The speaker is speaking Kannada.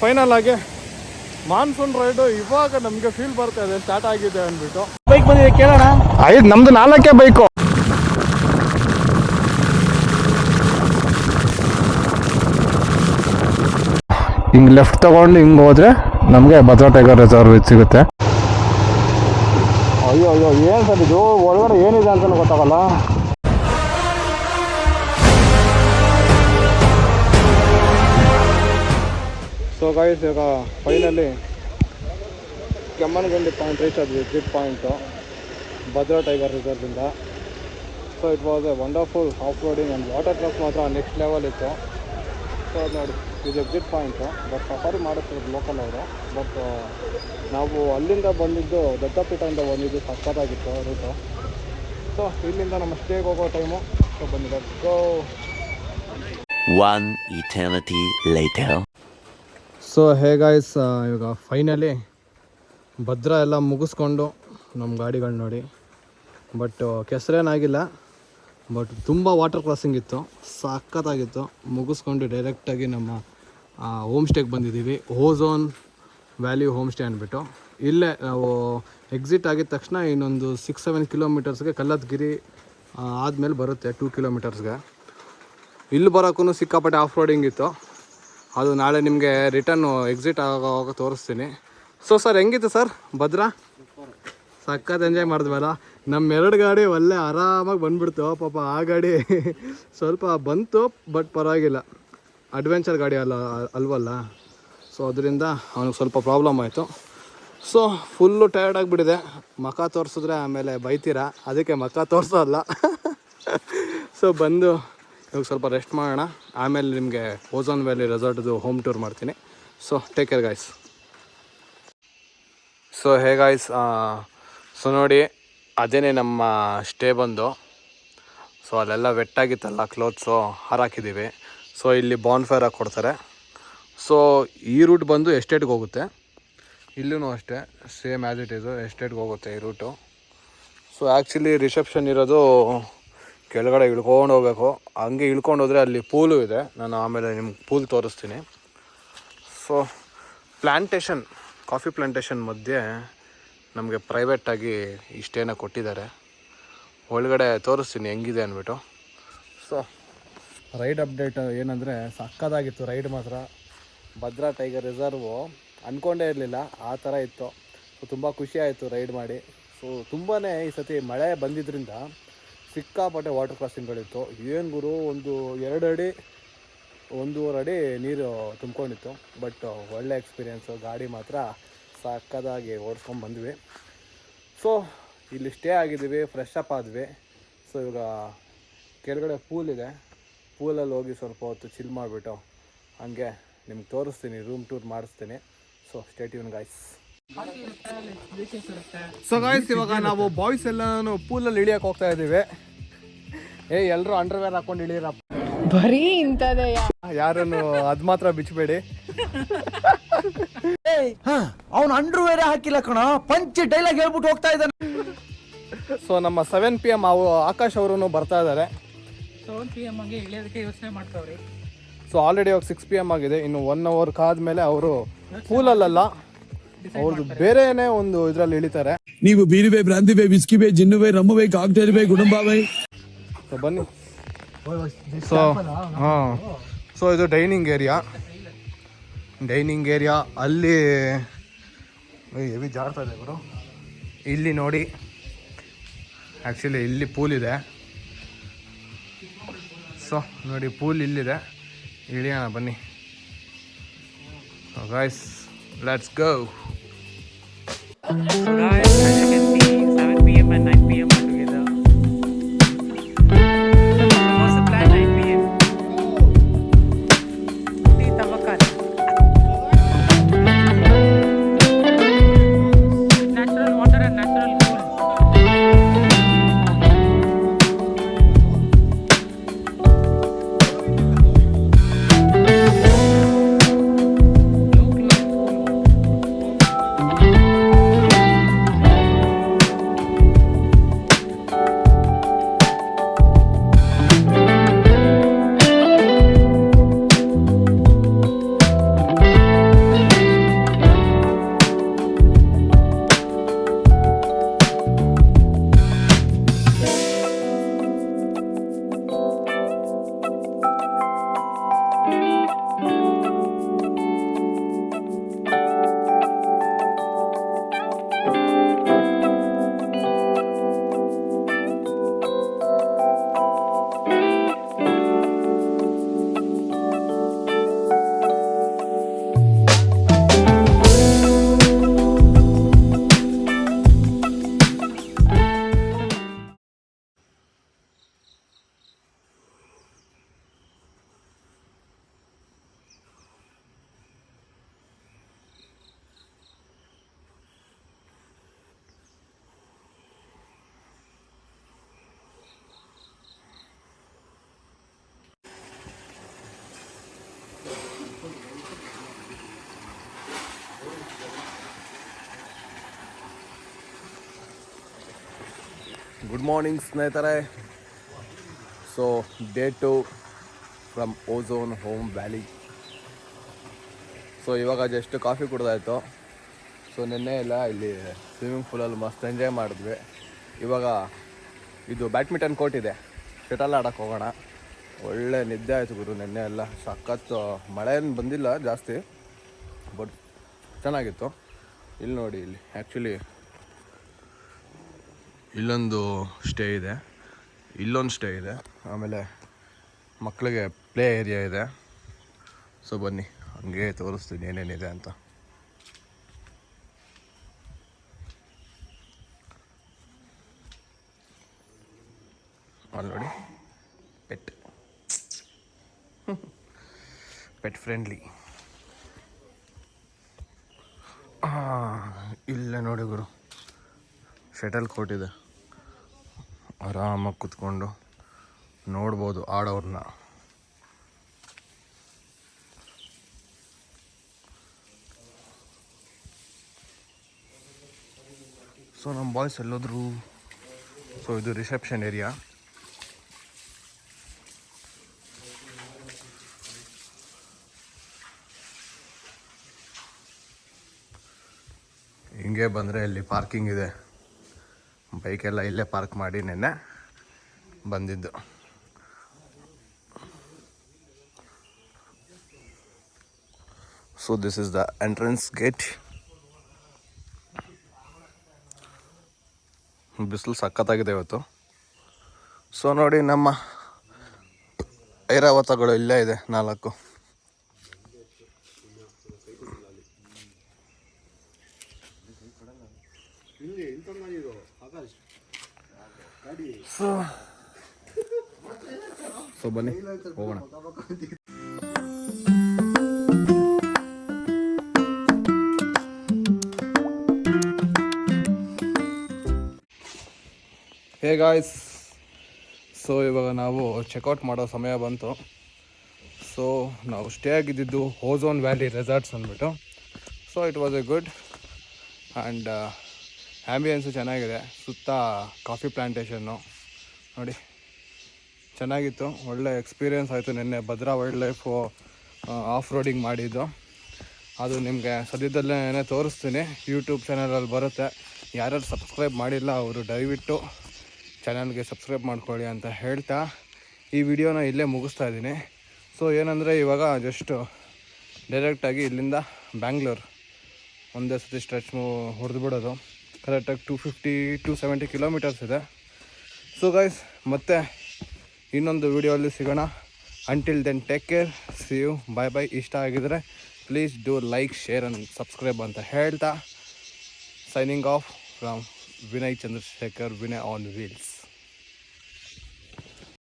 ಫೈನಲ್ ಆಗಿ ಮಾನ್ಸೂನ್ ರೈಡು ಇವಾಗ ನಮಗೆ ಫೀಲ್ ಬರ್ತಾ ಇದೆ ಸ್ಟಾರ್ಟ್ ಆಗಿದೆ ಅಂದ್ಬಿಟ್ಟು. ಬೈಕ್ ಬಂದಿದೆ ಕೇಳೋಣ. ನಮ್ದು 4 ಬೈಕು. ಹಿಂಗೆ ಲೆಫ್ಟ್ ತಗೊಂಡು ಹಿಂಗೆ ಹೋದ್ರೆ ನಮಗೆ ಭದ್ರಾ ಟೈಗರ್ ರಿಸರ್ವ್ ಸಿಗುತ್ತೆ. ಅಯ್ಯೋ ಏನು ಸರ್ ಇದು, ಒಳಗಡೆ ಏನಿದೆ ಅಂತ ಗೊತ್ತಾಗಲ್ಲ. ಸೊ ಗೈಸ್, ಇವಾಗ ಫೈನಲಿ ಕೆಮ್ಮನಗುಂಡಿ ಪಾಯಿಂಟ್ ರೀಚ್ ಆದ್ವಿ, ಟ್ರಿಪ್ ಪಾಯಿಂಟು ಭದ್ರಾ ಟೈಗರ್ ರಿಸರ್ವಿಂದ. So it was a wonderful off roading and water cross ಮಾತ್ರ ನೆಕ್ಸ್ಟ್ ಲೆವೆಲ್ ಇತ್ತು. ಸೊ ಅದು ನೋಡಿ, ಇದು ಎಕ್ಸಿಟ್ ಪಾಯಿಂಟು. ಬಟ್ ಸಫಾರಿ ಮಾಡಿಸ್ತಿರೋದು ಲೋಕಲ್ ಅವರು. ಬಟ್ ನಾವು ಅಲ್ಲಿಂದ ಬಂದಿದ್ದು ದತ್ತಪೀಠದಿಂದ ಬಂದಿದ್ದು ಸಕ್ಕತ್ತಾಗಿತ್ತು ರೂಟು. ಸೊ ಇಲ್ಲಿಂದ ನಮ್ಮ ಸ್ಟೇಗೆ ಹೋಗೋ ಟೈಮು. ಸೊ ಬನ್ನಿ, let's go. One eternity later. So hey guys, ಇವಾಗ ಫೈನಲಿ ಭದ್ರಾ ಎಲ್ಲ ಮುಗಿಸ್ಕೊಂಡು ನಮ್ಮ ಗಾಡಿಗಳು ನೋಡಿ. ಬಟ್ ಕೆಸರೇನಾಗಿಲ್ಲ, ಬಟ್ ತುಂಬ ವಾಟರ್ ಕ್ರಾಸಿಂಗ್ ಇತ್ತು, ಸಖತ್ತಾಗಿತ್ತು. ಮುಗಿಸ್ಕೊಂಡು ಡೈರೆಕ್ಟಾಗಿ ನಮ್ಮ ಹೋಮ್ ಸ್ಟೇಗೆ ಬಂದಿದ್ದೀವಿ, ಓಝೋನ್ ವ್ಯಾಲಿ ಹೋಮ್ ಸ್ಟೇ ಅಂದ್ಬಿಟ್ಟು. ಇಲ್ಲೇ ನಾವು ಎಕ್ಸಿಟ್ ಆಗಿದ ತಕ್ಷಣ ಇನ್ನೊಂದು 6-7 ಕಿಲೋಮೀಟರ್ಸ್ಗೆ ಕಲ್ಲತ್ಗಿರಿ ಆದಮೇಲೆ ಬರುತ್ತೆ, 2 ಕಿಲೋಮೀಟರ್ಸ್ಗೆ. ಇಲ್ಲಿ ಬರೋಕ್ಕೂ ಸಿಕ್ಕಾಪಟ್ಟೆ ಆಫ್ ರೋಡಿಂಗ್ ಇತ್ತು. ಅದು ನಾಳೆ ನಿಮಗೆ ರಿಟರ್ನು ಎಕ್ಸಿಟ್ ಆಗೋವಾಗ ತೋರಿಸ್ತೀನಿ. ಸೊ ಸರ್, ಹೆಂಗಿತ್ತು ಸರ್ ಭದ್ರಾ? ಸಖತ್ ಎಂಜಾಯ್ ಮಾಡಿದ್ವಲ್ಲ. ನಮ್ಮ 2 ಗಾಡಿ ಒಳ್ಳೆ ಆರಾಮಾಗಿ ಬಂದುಬಿಡ್ತು. ಪಾಪ ಆ ಗಾಡಿ ಸ್ವಲ್ಪ ಬಂತು, ಬಟ್ ಪರವಾಗಿಲ್ಲ, ಅಡ್ವೆಂಚರ್ ಗಾಡಿ ಅಲ್ವಲ್ಲ. ಸೊ ಅದರಿಂದ ಅವನಿಗೆ ಸ್ವಲ್ಪ ಪ್ರಾಬ್ಲಮ್ ಆಯಿತು. ಸೊ ಫುಲ್ಲು ಟಯರ್ಡ್ ಆಗಿಬಿಟ್ಟಿದೆ. ಮುಖ ತೋರಿಸಿದ್ರೆ ಆಮೇಲೆ ಬೈತೀರಾ, ಅದಕ್ಕೆ ಮುಖ ತೋರಿಸೋಲ್ಲ. ಸೊ ಬಂದು ಇವಾಗ ಸ್ವಲ್ಪ ರೆಸ್ಟ್ ಮಾಡೋಣ. ಆಮೇಲೆ ನಿಮಗೆ ಓಝೋನ್ ವ್ಯಾಲಿ ರೆಸಾರ್ಟ್ದು ಹೋಮ್ ಟೂರ್ ಮಾಡ್ತೀನಿ. So take care guys. So hey guys, so ನೋಡಿ, ಅದೇನೇ ನಮ್ಮ ಸ್ಟೇ ಬಂದು. ಸೊ ಅಲ್ಲೆಲ್ಲ ವೆಟ್ಟಾಗಿತ್ತಲ್ಲ ಕ್ಲೋತ್ಸು, ಹಾರಾಕಿದ್ದೀವಿ. ಸೊ ಇಲ್ಲಿ ಬಾನ್ಫೈರ್ ಹಾಕಿ ಕೊಡ್ತಾರೆ. ಸೊ ಈ ರೂಟ್ ಬಂದು ಎಸ್ಟೇಟ್ಗೆ ಹೋಗುತ್ತೆ. ಇಲ್ಲೂ ಅಷ್ಟೇ ಸೇಮ್ ಆ್ಯಸ್ ಇಟ್ ಈಸು ಎಸ್ಟೇಟ್ಗೆ ಹೋಗುತ್ತೆ ಈ ರೂಟು. ಸೊ ಆ್ಯಕ್ಚುಲಿ ರಿಸೆಪ್ಷನ್ ಇರೋದು ಕೆಳಗಡೆ ಇಳ್ಕೊಂಡು ಹೋಗ್ಬೇಕು. ಹಂಗೆ ಇಳ್ಕೊಂಡು ಹೋದರೆ ಅಲ್ಲಿ ಪೂಲು ಇದೆ, ನಾನು ಆಮೇಲೆ ನಿಮ್ಗೆ ಪೂಲ್ ತೋರಿಸ್ತೀನಿ. ಸೊ ಪ್ಲ್ಯಾಂಟೇಷನ್, ಕಾಫಿ ಪ್ಲ್ಯಾಂಟೇಷನ್ ಮಧ್ಯೆ ನಮಗೆ ಪ್ರೈವೇಟಾಗಿ ಈ ಸ್ಟೇನ ಕೊಟ್ಟಿದ್ದಾರೆ. ಒಳಗಡೆ ತೋರಿಸ್ತೀನಿ ಹೆಂಗಿದೆ ಅಂದ್ಬಿಟ್ಟು. ಸೊ ರೈಡ್ ಅಪ್ಡೇಟ್ ಏನಂದರೆ, ಸಕ್ಕತ್ತಾಗಿತ್ತು ರೈಡ್ ಮಾತ್ರ. ಭದ್ರಾ ಟೈಗರ್ ರಿಸರ್ವು ಅಂದ್ಕೊಂಡೇ ಇರಲಿಲ್ಲ ಆ ಥರ ಇತ್ತು. ಸೊ ತುಂಬ ಖುಷಿ ಆಯಿತು ರೈಡ್ ಮಾಡಿ. ಸೊ ತುಂಬಾ ಈ ಸತಿ ಮಳೆ ಬಂದಿದ್ದರಿಂದ ಸಿಕ್ಕಾಪಟ್ಟೆ ವಾಟರ್ ಕ್ರಾಸಿಂಗ್ಗಳಿತ್ತು. ಏನು ಗುರು, ಒಂದು 2 ಅಡಿ 1.5 ಅಡಿ ನೀರು ತುಂಬ್ಕೊಂಡಿತ್ತು. ಬಟ್ ಒಳ್ಳೆ ಎಕ್ಸ್ಪೀರಿಯೆನ್ಸು. ಗಾಡಿ ಮಾತ್ರ ಸಕ್ಕದಾಗಿ ಓಡಿಸ್ಕೊಂಡು ಬಂದ್ವಿ. ಸೊ ಇಲ್ಲಿ ಸ್ಟೇ ಆಗಿದ್ದೀವಿ, ಫ್ರೆಶ್ ಅಪ್ ಆದ್ವಿ. ಸೊ ಇವಾಗ ಕೆಳಗಡೆ ಪೂಲ್ ಇದೆ, ಪೂಲಲ್ಲಿ ಹೋಗಿ ಸ್ವಲ್ಪ ಹೊತ್ತು ಚಿಲ್ ಮಾಡಿಬಿಟ್ಟು ಹಂಗೆ ನಿಮ್ಗೆ ತೋರಿಸ್ತೀನಿ, ರೂಮ್ ಟೂರ್ ಮಾಡಿಸ್ತೀನಿ. So stay tune guys. So guys, ಇವಾಗ ನಾವು ಬಾಯ್ಸ್ ಎಲ್ಲನೂ ಪೂಲಲ್ಲಿ ಇಳಿಯಕ್ಕೆ ಹೋಗ್ತಾ ಇದ್ದೀವಿ. ಎಲ್ಲರೂ ಅಂಡರ್ವೇರ್ ಹಾಕೊಂಡು ಇಳಿಯರಪ್ಪ, ಬರೀ ಇಂಥದೇ. ಯಾರನ್ನು ಅದು ಮಾತ್ರ ಬಿಚ್ಚಬೇಡಿ. ಅವನು ಅಂಡರ್ವೇರ್ ಹಾಕಿಲ್ಲ ಕಣ, ಪಂಚ್ ಡೈಲಾಗ್ ಹೇಳ್ಬಿಟ್ಟು ಹೋಗ್ತಾ ಇದ್ದಾನೆ. ಸೊ ನಮ್ಮ 7 PM ಆಕಾಶ್ ಅವರು ಬರ್ತಾ ಇದ್ದಾರೆ. 7 PM ಆಗಿ ಇಳಿಯೋದಕ್ಕೆ ಯೋಚನೆ ಮಾಡ್ತಾವ್ರಿ. ಸೊ ಆಲ್ರೆಡಿ ಇವಾಗ 6 PM ಆಗಿದೆ. ಇನ್ನು 1 hour ಕಾದ್ಮೇಲೆ ಅವರು ಪೂಲಲ್ಲ, ಅವ್ರದ್ದು ಬೇರೆನೇ ಒಂದು ಇದರಲ್ಲಿ ಇಳಿತಾರೆ. ನೀವು ಬೀರುವೆ, ಬ್ರಾಂದಿವೆ, ವಿಸ್ಕಿವೆ, ಜಿನ್ನುವೆ, ರಮ್ಮುವೆ, ಕಾಕ್ಟೇಲ್ವೆ, ಗುಡುಂಬಾವೆ. ಸೊ ಬನ್ನಿ. ಸೊ ಹಾಂ, ಸೊ ಇದು ಡೈನಿಂಗ್ ಏರಿಯಾ. ಅಲ್ಲಿ ಹೆವಿ ಜಾಡ್ತಾ ಇದೆ ಗುರು. ಇಲ್ಲಿ ನೋಡಿ, ಆ್ಯಕ್ಚುಲಿ ಇಲ್ಲಿ ಪೂಲ್ ಇದೆ. ಸೊ ನೋಡಿ, ಪೂಲ್ ಇಲ್ಲಿದೆ, ಇಳಿಯೋಣ ಬನ್ನಿ. Guys, let's go. Guys, as you can see, 7 PM and 9 PM are together. What's the plan 9 PM? Tea Tavakkar. Natural water and natural pool. No close pool. Good morning ಸ್ನೇಹಿತರೆ. So day 2 from Ozone Home Valley. So ಇವಾಗ ಜಸ್ಟ್ ಕಾಫಿ ಕುಡ್ದಾಯಿತು. ಸೊ ನಿನ್ನೆ ಎಲ್ಲ ಇಲ್ಲಿ ಸ್ವಿಮ್ಮಿಂಗ್ ಪೂಲಲ್ಲಿ ಮಸ್ತ್ ಎಂಜಾಯ್ ಮಾಡಿದ್ವಿ. ಇವಾಗ ಇದು ಬ್ಯಾಡ್ಮಿಂಟನ್ ಕೋರ್ಟ್ ಇದೆ, ಶಟಲ್ ಆಡೋಕ್ಕೆ ಹೋಗೋಣ. ಒಳ್ಳೆ ನಿದ್ದೆ ಆಯಿತು ಗುರು. ನಿನ್ನೆ ಎಲ್ಲ ಸಖತ್ತು ಮಳೆ ಏನು ಬಂದಿಲ್ಲ ಜಾಸ್ತಿ, ಬಟ್ ಚೆನ್ನಾಗಿತ್ತು. ಇಲ್ಲಿ ನೋಡಿ, ಇಲ್ಲಿ ಆ್ಯಕ್ಚುಲಿ ಇಲ್ಲೊಂದು ಸ್ಟೇ ಇದೆ, ಇಲ್ಲೊಂದು ಸ್ಟೇ ಇದೆ, ಆಮೇಲೆ ಮಕ್ಕಳಿಗೆ ಪ್ಲೇ ಏರಿಯಾ ಇದೆ. ಸೊ ಬನ್ನಿ ಹಂಗೆ ತೋರಿಸ್ತೀನಿ ಏನೇನಿದೆ ಅಂತ. ಅಲ್ಲಿ ನೋಡಿ, ಪೆಟ್ ಫ್ರೆಂಡ್ಲಿ. ಇಲ್ಲೇ ನೋಡಿ ಗುರು, ಶಟಲ್ ಕೋರ್ಟ್ ಇದೆ. ಆರಾಮಾಗಿ ಕುತ್ಕೊಂಡು ನೋಡ್ಬೋದು ಆಡೋರನ್ನ. ಸೊ ನಮ್ಮ ಬಾಯ್ಸ್ ಎಲ್ಲೋದ್ರು. ಸೊ ಇದು ರಿಸೆಪ್ಷನ್ ಏರಿಯಾ. ಹಿಂಗೆ ಬಂದರೆ ಇಲ್ಲಿ ಪಾರ್ಕಿಂಗ್ ಇದೆ, ಬೈಕೆಲ್ಲ ಇಲ್ಲೇ ಪಾರ್ಕ್ ಮಾಡಿ ನೆನ್ನೆ ಬಂದಿದ್ದು. So this is the entrance gate. ಬಿಸಿಲು ಸಖತ್ತಾಗಿದೆ ಇವತ್ತು. ಸೊ ನೋಡಿ, ನಮ್ಮ ಐರಾವತಗಳು ಇಲ್ಲೇ ಇದೆ 4. ಸೊ ಬನ್ನಿ ಹೋಗೋಣ. ಹೇ ಗಾಯ್ಸ್, ಸೊ ಇವಾಗ ನಾವು ಚೆಕ್ಔಟ್ ಮಾಡೋ ಸಮಯ ಬಂತು. ಸೊ ನಾವು ಸ್ಟೇ ಆಗಿದ್ದು ಓಝೋನ್ ವ್ಯಾಲಿ ರೆಸಾರ್ಟ್ಸ್ ಅಂದ್ಬಿಟ್ಟು. So it was A good and ambience ಚೆನ್ನಾಗಿದೆ. ಸುತ್ತ ಕಾಫಿ ಪ್ಲ್ಯಾಂಟೇಷನ್ನು ನೋಡಿ, ಚೆನ್ನಾಗಿತ್ತು. ಒಳ್ಳೆ ಎಕ್ಸ್ಪೀರಿಯೆನ್ಸ್ ಆಯಿತು. ನಿನ್ನೆ Bhadra wild life off roading ಮಾಡಿದ್ದು, ಅದು ನಿಮಗೆ ಸದ್ಯದಲ್ಲೇ ತೋರಿಸ್ತೀನಿ. ಯೂಟ್ಯೂಬ್ ಚಾನಲಲ್ಲಿ ಬರುತ್ತೆ. ಯಾರ್ಯಾರು ಸಬ್ಸ್ಕ್ರೈಬ್ ಮಾಡಿಲ್ಲ ಅವರು ದಯವಿಟ್ಟು ಚಾನಲ್ಗೆ ಸಬ್ಸ್ಕ್ರೈಬ್ ಮಾಡ್ಕೊಳ್ಳಿ ಅಂತ ಹೇಳ್ತಾ ಈ ವಿಡಿಯೋನ ಇಲ್ಲೇ ಮುಗಿಸ್ತಾ ಇದ್ದೀನಿ. ಸೊ ಏನಂದರೆ ಇವಾಗ ಜಸ್ಟು ಡೈರೆಕ್ಟಾಗಿ ಇಲ್ಲಿಂದ ಬ್ಯಾಂಗ್ಳೂರು ಒಂದೇ ಸತಿ ಸ್ಟ್ರೆಚ್ ಹೊಡೆದು ಬಿಡೋದು. ಕರೆಕ್ಟಾಗಿ 250-270 ಕಿಲೋಮೀಟರ್ಸ್ ಇದೆ. ಸೊ ಗೈಸ್, ಮತ್ತೆ ಇನ್ನೊಂದು ವಿಡಿಯೋಲ್ಲಿ ಸಿಗೋಣ. Until then take care, see you, bye bye. ಇಷ್ಟ ಆಗಿದರೆ please do like, share and subscribe ಅಂತ ಹೇಳ್ತಾ signing off from Vinay Chandrashekar, Vinay on wheels.